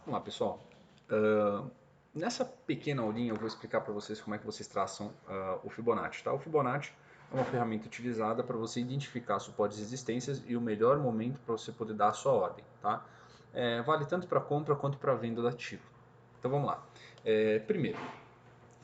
Vamos lá, pessoal. Nessa pequena aulinha eu vou explicar para vocês como é que vocês traçam o Fibonacci. Tá? O Fibonacci é uma ferramenta utilizada para você identificar suportes e resistências e o melhor momento para você poder dar a sua ordem. Tá? Vale tanto para compra quanto para venda do ativo. Então vamos lá. Primeiro,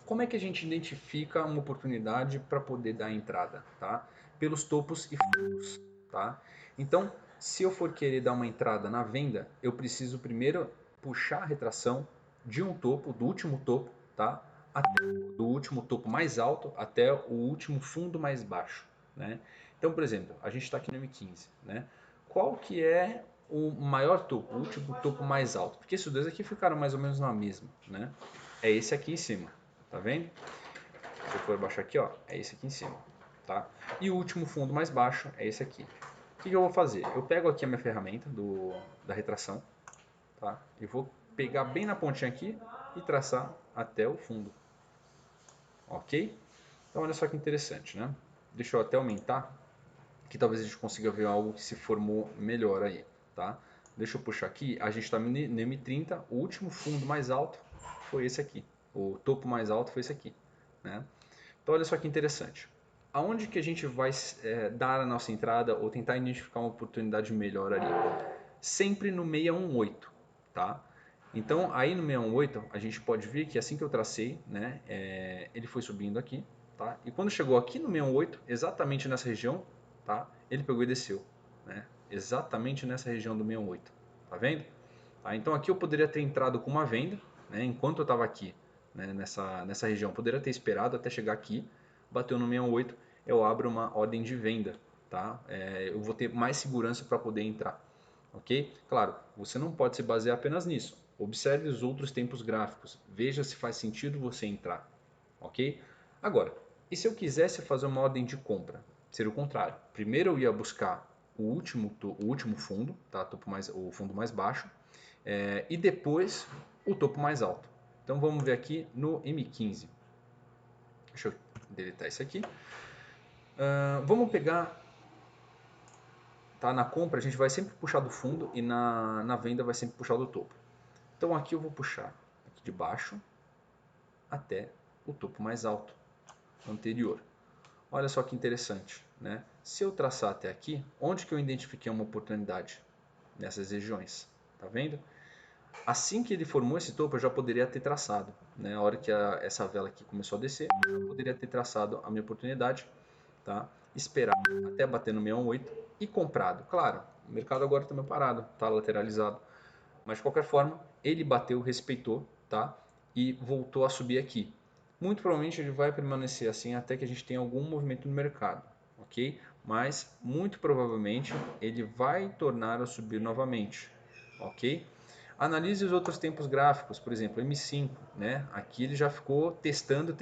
como é que a gente identifica uma oportunidade para poder dar entrada? Tá? Pelos topos e fundos. Tá? Então, se eu for querer dar uma entrada na venda, eu preciso primeiro puxar a retração de um topo, do último topo, tá? Do último topo mais alto até o último fundo mais baixo. Né? Então, por exemplo, a gente está aqui no M15. Né? Qual que é o maior topo, o último topo mais alto? Porque esses dois aqui ficaram mais ou menos na mesma. Né? É esse aqui em cima. Tá vendo? Se eu for baixar aqui, ó, é esse aqui em cima. Tá? E o último fundo mais baixo é esse aqui. O que eu vou fazer? Eu pego aqui a minha ferramenta da retração, tá? E vou pegar bem na pontinha aqui e traçar até o fundo. Ok? Então olha só que interessante, né? Deixa eu até aumentar, que talvez a gente consiga ver algo que se formou melhor aí, tá? Deixa eu puxar aqui, a gente está no M30, o último fundo mais alto foi esse aqui. O topo mais alto foi esse aqui, né? Então olha só que interessante. Aonde que a gente vai dar a nossa entrada ou tentar identificar uma oportunidade melhor ali? Sempre no 618, tá? Então aí no 618 a gente pode ver que assim que eu tracei, né, ele foi subindo aqui, tá? E quando chegou aqui no 618, exatamente nessa região, tá? Ele pegou e desceu, né? Exatamente nessa região do 618, tá vendo? Tá? Então aqui eu poderia ter entrado com uma venda, né, enquanto eu estava aqui, né, nessa região. Eu poderia ter esperado até chegar aqui, bateu no 618, eu abro uma ordem de venda, tá? Eu vou ter mais segurança para poder entrar. Ok? Claro, você não pode se basear apenas nisso. Observe os outros tempos gráficos. Veja se faz sentido você entrar. Ok? Agora, e se eu quisesse fazer uma ordem de compra? Seria o contrário. Primeiro eu ia buscar o último fundo, tá? O fundo mais baixo, e depois o topo mais alto. Então vamos ver aqui no M15. Deixa eu deletar isso aqui. Vamos pegar. Tá? Na compra a gente vai sempre puxar do fundo e na venda vai sempre puxar do topo. Então aqui eu vou puxar aqui de baixo até o topo mais alto, anterior. Olha só que interessante, né? Se eu traçar até aqui, onde que eu identifiquei uma oportunidade? Nessas regiões, tá vendo? Assim que ele formou esse topo, eu já poderia ter traçado, né? A hora que essa vela aqui começou a descer, eu poderia ter traçado a minha oportunidade, tá? Esperar até bater no 618 e comprado. Claro, o mercado agora está meio parado, está lateralizado. Mas de qualquer forma, ele bateu, respeitou, tá? E voltou a subir aqui. Muito provavelmente ele vai permanecer assim até que a gente tenha algum movimento no mercado, ok? Mas muito provavelmente ele vai tornar a subir novamente, ok? Analise os outros tempos gráficos, por exemplo, M5, né? Aqui ele já ficou testando,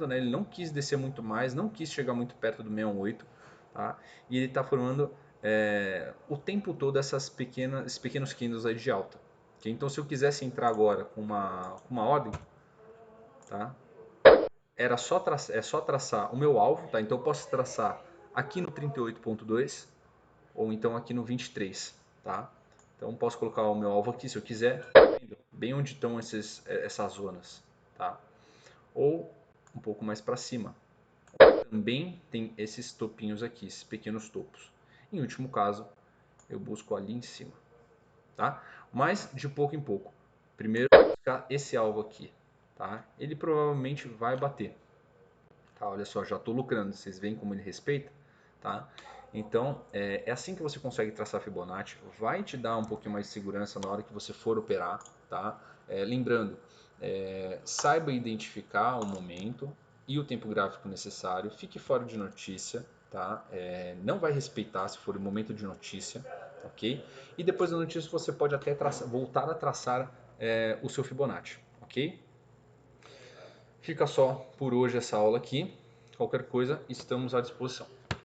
né? Ele não quis descer muito mais, não quis chegar muito perto do 618, tá? E ele está formando o tempo todo esses pequenos candles aí de alta. Okay? Então, se eu quisesse entrar agora com uma ordem, tá? É só traçar o meu alvo, tá? Então, eu posso traçar aqui no 38.2 ou então aqui no 23, tá? Então, posso colocar o meu alvo aqui se eu quiser, bem onde estão essas zonas, tá? Ou um pouco mais para cima. Também tem esses topinhos aqui, esses pequenos topos. Em último caso, eu busco ali em cima, tá? Mas de pouco em pouco. Primeiro buscar esse alvo aqui, tá? Ele provavelmente vai bater, tá? Olha só, já estou lucrando, vocês veem como ele respeita, tá? Então é assim que você consegue traçar Fibonacci, vai te dar um pouquinho mais de segurança na hora que você for operar, tá? Lembrando, saiba identificar o momento e o tempo gráfico necessário, fique fora de notícia, tá? Não vai respeitar se for o momento de notícia, ok? E depois da notícia você pode até voltar a traçar o seu Fibonacci, ok? Fica só por hoje essa aula aqui. Qualquer coisa, estamos à disposição.